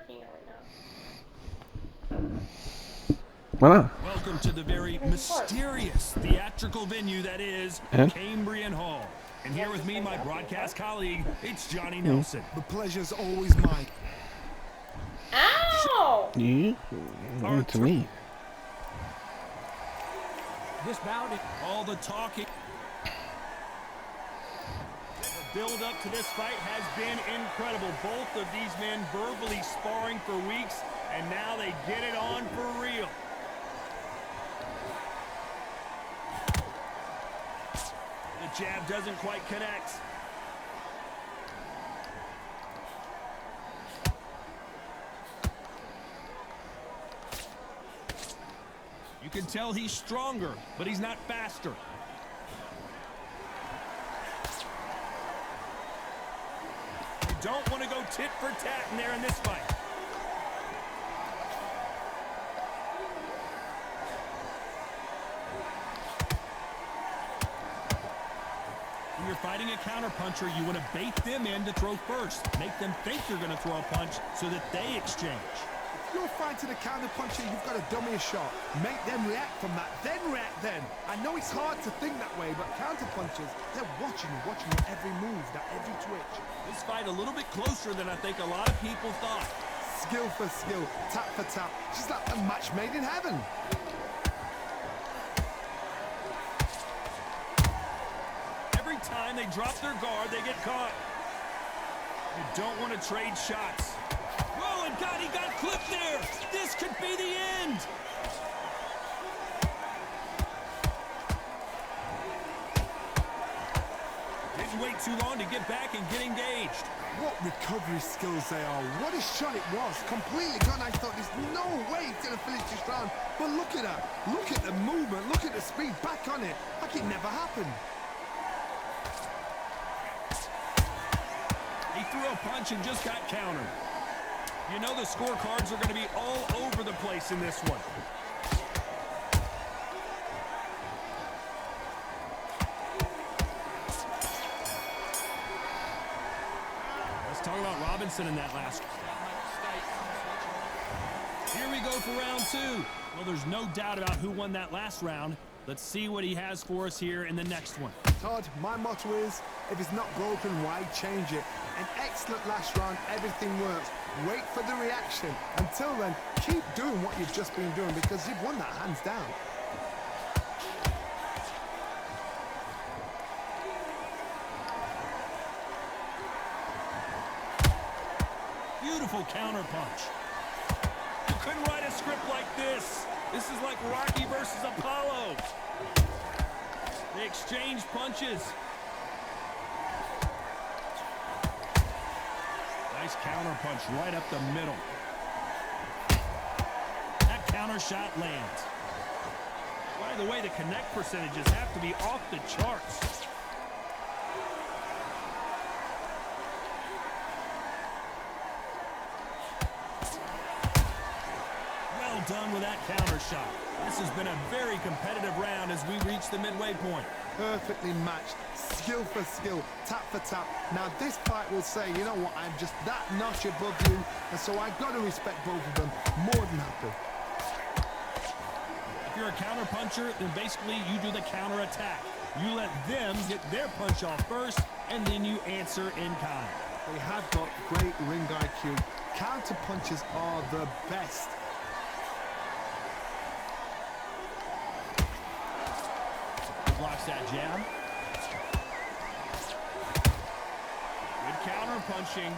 working right now. Why not? Welcome to the very mysterious theatrical venue that is And? Cambrian Hall. And here with me, my broadcast colleague, it's Johnny Nelson. The pleasure's always mine. Ow! You? To me. This bout, all the talking. The build up to this fight has been incredible. Both of these men verbally sparring for weeks, and now they get it on for real. The jab doesn't quite connect. You can tell he's stronger, but he's not faster. You don't want to go tit for tat in there in this fight. When you're fighting a counterpuncher, you want to bait them in to throw first. Make them think you're going to throw a punch so that they exchange. If you're fighting a counter-puncher, you've got to dummy a shot. Make them react from that, then react then. I know it's hard to think that way, but counter-punchers, they're watching your every move, that every twitch. This fight a little bit closer than I think a lot of people thought. Skill for skill, tap for tap. She's like a match made in heaven. Every time they drop their guard, they get caught. You don't want to trade shots. Oh, and God, he got clipped there. This could be the end. Didn't wait too long to get back and get engaged. What recovery skills they are. What a shot it was. Completely gone. I thought there's no way he's going to finish this round. But look at her. Look at the movement. Look at the speed. Back on it. Like it never happened. He threw a punch and just got countered. You know the scorecards are going to be all over the place in this one. Let's talk about Robinson in that last one. Here we go for round two. Well, there's no doubt about who won that last round. Let's see what he has for us here in the next one. Todd, my motto is, if it's not broken, why change it? An excellent last round, everything works. Wait for the reaction. Until then, keep doing what you've just been doing because you've won that hands down. Beautiful counter punch. You couldn't write a script like this. This is like Rocky versus Apollo. They exchange punches. Nice counter punch right up the middle. That counter shot lands. By the way, the connect percentages have to be off the charts. Well done with that counter shot. This has been a very competitive round as we reach the midway point. Perfectly matched, skill for skill, tap for tap. Now this fight will say, you know what, I'm just that notch above you, and so I've got to respect both of them. More than happy. If you're a counter puncher, then basically you do the counter attack. You let them get their punch off first, and then you answer in kind. They have got great ring IQ. Counter punches are the best. Blocks that jab. Good counter punching.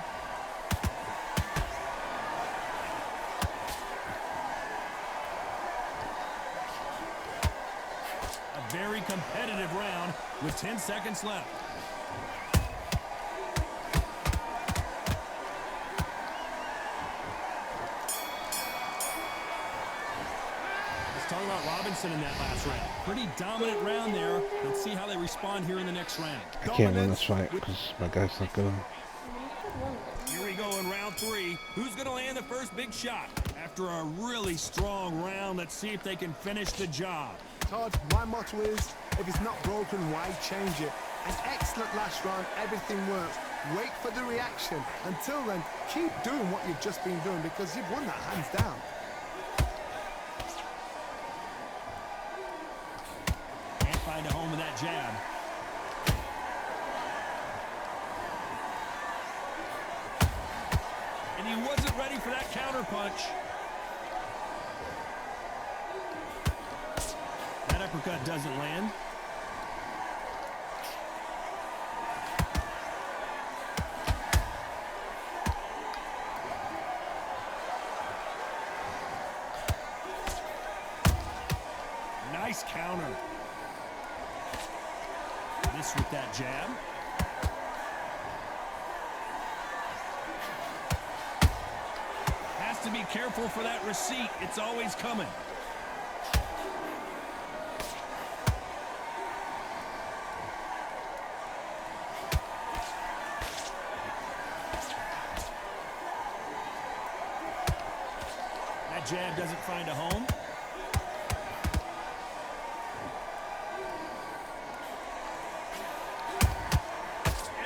A very competitive round with 10 seconds left. Talking about Robinson in that last round. Pretty dominant round there. Let's see how they respond here in the next round. I can't win this fight because my guy's not good. Here we go in round three. Who's going to land the first big shot? After a really strong round, let's see if they can finish the job. Todd, my motto is, if it's not broken, why change it? An excellent last round, everything works. wait for the reaction. Until then, keep doing what you've just been doing because you've won that hands down. Can't find a home with that jab. And he wasn't ready for that counter punch. That uppercut doesn't land. Nice counter. This with that jab. Has to be careful for that receipt. It's always coming. That jab doesn't find a home.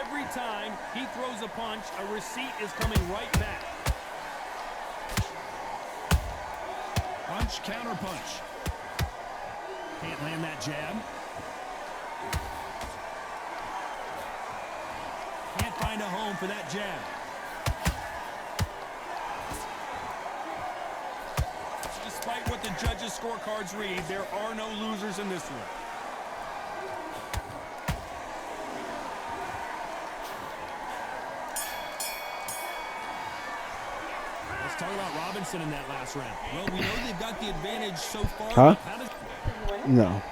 Every time he throws a punch, a receipt is coming right back. Punch, counter punch. Can't land that jab. Can't find a home for that jab. Despite what the judges' scorecards read, there are no losers in this one. Let's talk about Robinson in that last round. Well, we know they've got the advantage so far. Huh? How does... No.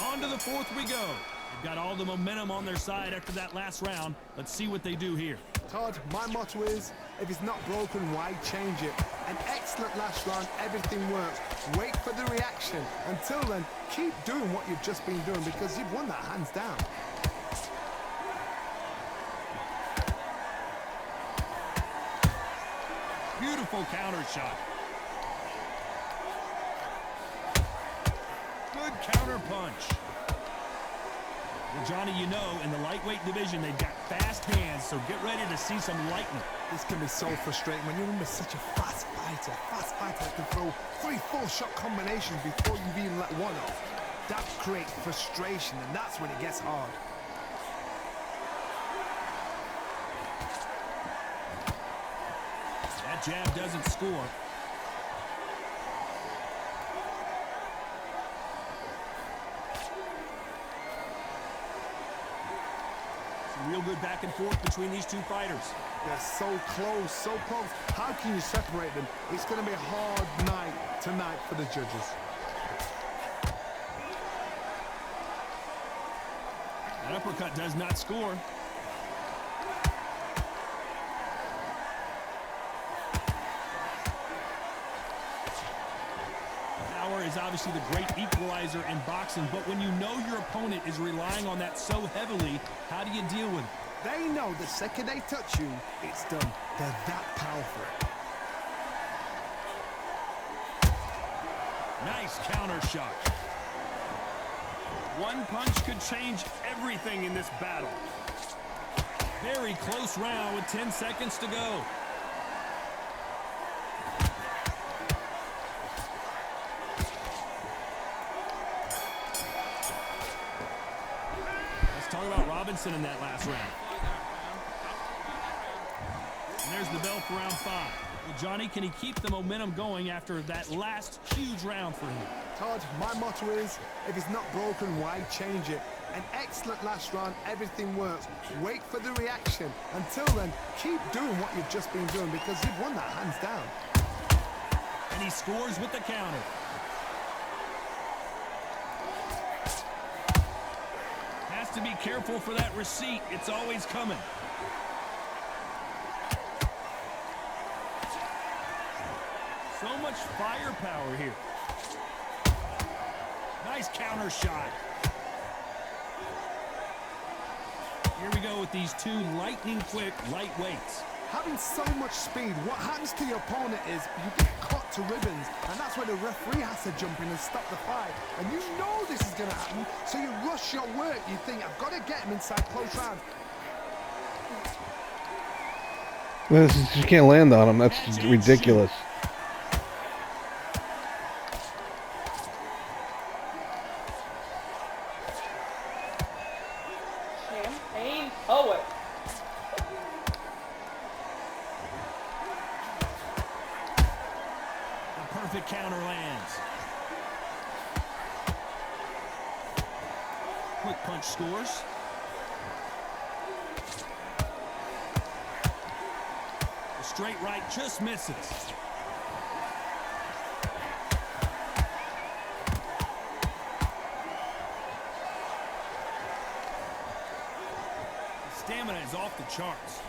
On to the fourth we go. They've got all the momentum on their side after that last round. Let's see what they do here. Todd, my motto is, if it's not broken, why change it? An excellent last round, everything works. Wait for the reaction. Until then, keep doing what you've just been doing because you've won that hands down. Beautiful counter shot. Good counter punch. Well, Johnny, you know, in the lightweight division, they've got fast hands, so get ready to see some lightning. This can be so frustrating when you're under such a fast fighter that can throw 3 full-shot combinations before you've even let one off. That creates frustration, and that's when it gets hard. That jab doesn't score. Some real good back and forth between these two fighters. They're so close, so close. How can you separate them? It's going to be a hard night tonight for the judges. That uppercut does not score. Power is obviously the great equalizer in boxing, but when you know your opponent is relying on that so heavily, how do you deal with it? They know the second they touch you, it's done. They're that powerful. Nice counter shot. One punch could change everything in this battle. Very close round with 10 seconds to go. Let's talk about Robinson in that last round. And there's the bell for round 5. Well, Johnny, can he keep the momentum going after that last huge round for him? Todd, my motto is, if it's not broken, why change it? An excellent last round, everything works. Wait for the reaction. Until then, keep doing what you've just been doing because you've won that hands down. And he scores with the counter. Has to be careful for that receipt. It's always coming. So much firepower here. Nice counter shot. Here we go with these two lightning-quick lightweights. Having so much speed, what happens to your opponent is you get cut to ribbons, and that's where the referee has to jump in and stop the fight. And you know this is going to happen, so you rush your work. You think, I've got to get him inside close rounds. You can't land on him. That's ridiculous. Champagne poet. The perfect counter lands. Quick punch scores. The straight right just misses. Stamina is off the charts.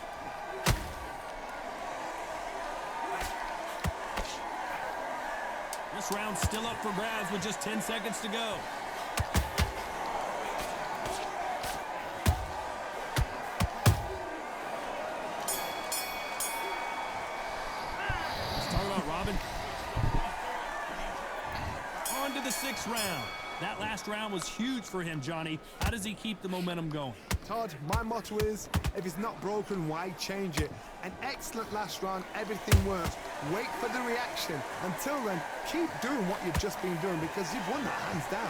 This round's still up for grabs with just 10 seconds to go. Start out, Robin. On to the 6th round. That last round was huge for him, Johnny. How does he keep the momentum going? Todd, my motto is, if it's not broken, why change it? An excellent last round, everything works. Wait for the reaction. Until then, keep doing what you've just been doing because you've won that hands down.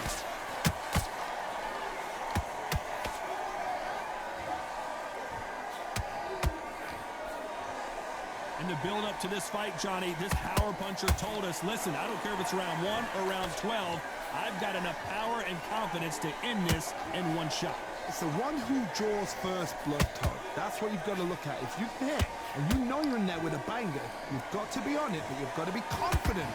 In the build-up to this fight, Johnny, this power puncher told us, listen, I don't care if it's round 1 or round 12, I've got enough power and confidence to end this in one shot. It's the one who draws first blood, Todd. That's what you've got to look at. If you're there and you know you're in there with a banger, you've got to be on it, but you've got to be confident.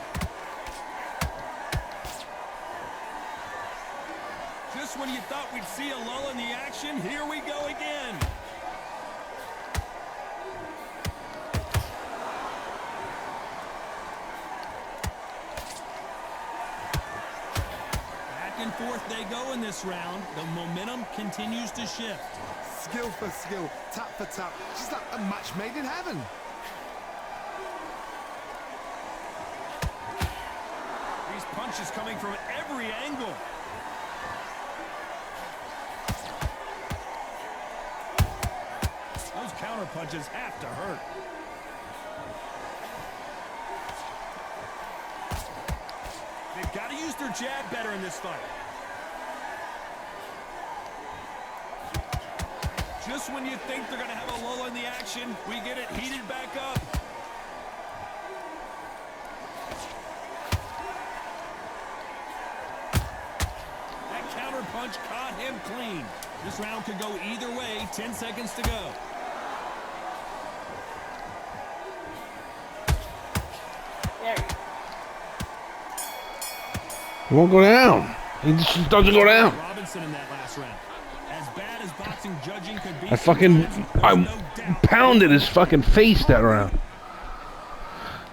Just when you thought we'd see a lull in the action, here we go again. Back and forth they go in this round. The momentum continues to shift. Skill for skill, tap for tap. Just like a match made in heaven. These punches coming from every angle. Those counter punches have to hurt. They've got to use their jab better in this fight. Just when you think they're going to have a lull in the action, we get it heated back up. That counter punch caught him clean. This round could go either way. 10 seconds to go. There you go. He won't go down. He just doesn't go down. Robinson in that last round. As bad as boxing judging could be, I pounded his fucking face that round.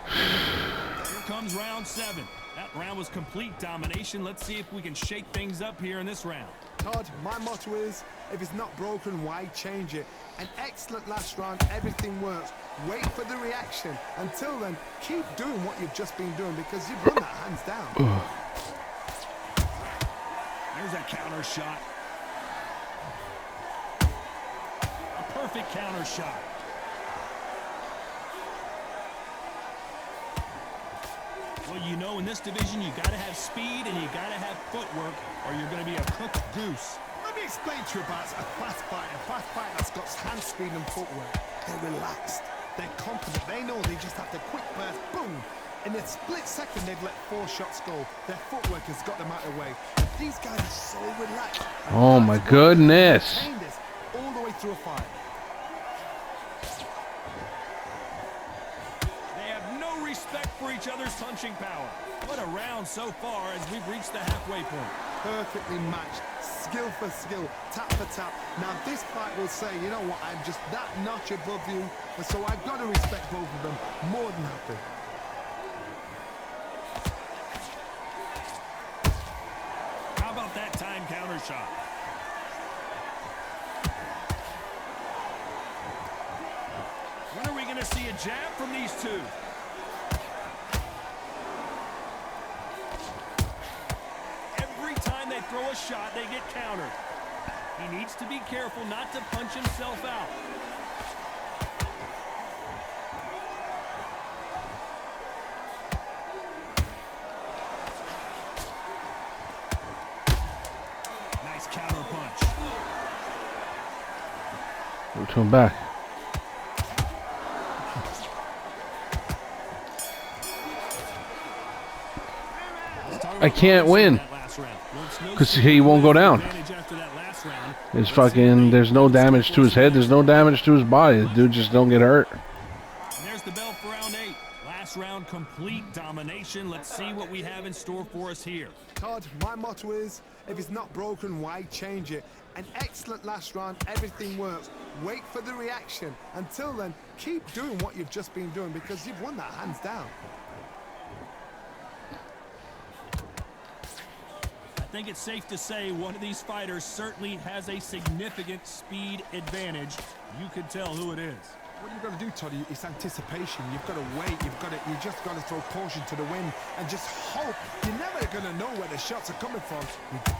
Here comes round 7. That round was complete domination. Let's see if we can shake things up here in this round. Todd, my motto is, if it's not broken, why change it? An excellent last round, everything works. Wait for the reaction. Until then, keep doing what you've just been doing because you've won that hands down. There's a counter shot. A perfect counter shot. Well, you know, in this division, you got to have speed and you got to have footwork or you're going to be a cooked goose. Let me explain to you about a fast fight. A fast fight that's got hand speed and footwork. They're relaxed. They're confident. They know they just have to quick burst, boom. In a split second, they've let 4 shots go. Their footwork has got them out of the way. And these guys are so relaxed. Oh my goodness. Maintain this all the way through a fight. They have no respect for each other's punching power. What a round so far as we've reached the halfway point. Perfectly matched, skill for skill, tap for tap. Now this fight will say, you know what, I'm just that notch above you, and so I've got to respect both of them more than happy. How about that time counter shot? When are we going to see a jab from these two? Every time they throw a shot, they get countered. He needs to be careful not to punch himself out. to him back. I can't win because he won't go down. There's fucking, there's no damage to his head. There's no damage to his body. The dude just don't get hurt. There's the bell for round 8. Last round, complete domination. Let's see what we have in store for us here. Todd, my motto is, if it's not broken, why change it? An excellent last round, everything works. Wait for the reaction. Until then, keep doing what you've just been doing because you've won that hands down. I think it's safe to say one of these fighters certainly has a significant speed advantage. You can tell who it is. What you've got to do, Toddy, is anticipation. You've got to wait. You just got to throw caution to the wind and just hope. You're never going to know where the shots are coming from.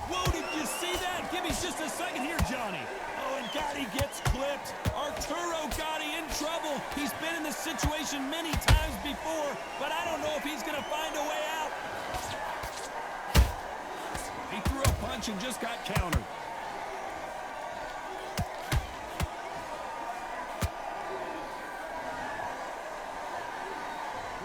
Whoa, did you see that? Give me just a second here, Johnny. Oh, and Gatti gets clipped. Arturo Gatti in trouble. He's been in this situation many times before, but I don't know if he's going to find a way out. He threw a punch and just got countered.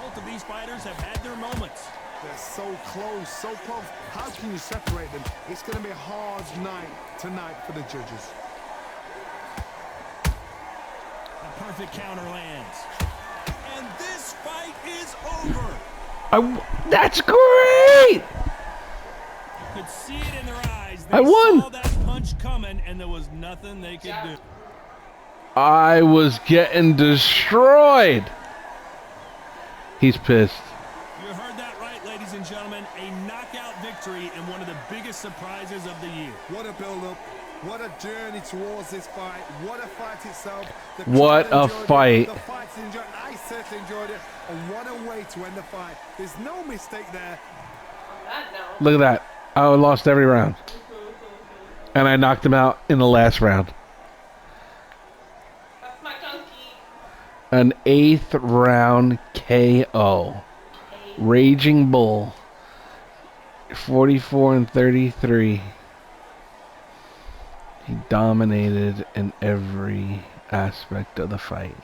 Both of these fighters have had their moments. They're so close, so close. How can you separate them? It's going to be a hard night tonight for the judges. A perfect counter lands. And this fight is over. That's great! You could see it in their eyes. I won! Saw that punch coming, and there was nothing they could do. I was getting destroyed. He's pissed. You heard that right, ladies and gentlemen. A knockout victory and one of the biggest surprises of the year. What a build-up. What a journey towards this fight. What a fight itself. What a fight. The fight's enjoyed. I certainly enjoyed it. And what a way to end the fight. There's no mistake there. Look at that. I lost every round. And I knocked him out in the last round. That's my chunky. An 8th round KO. Raging Bull. 44-33. He dominated in every aspect of the fight.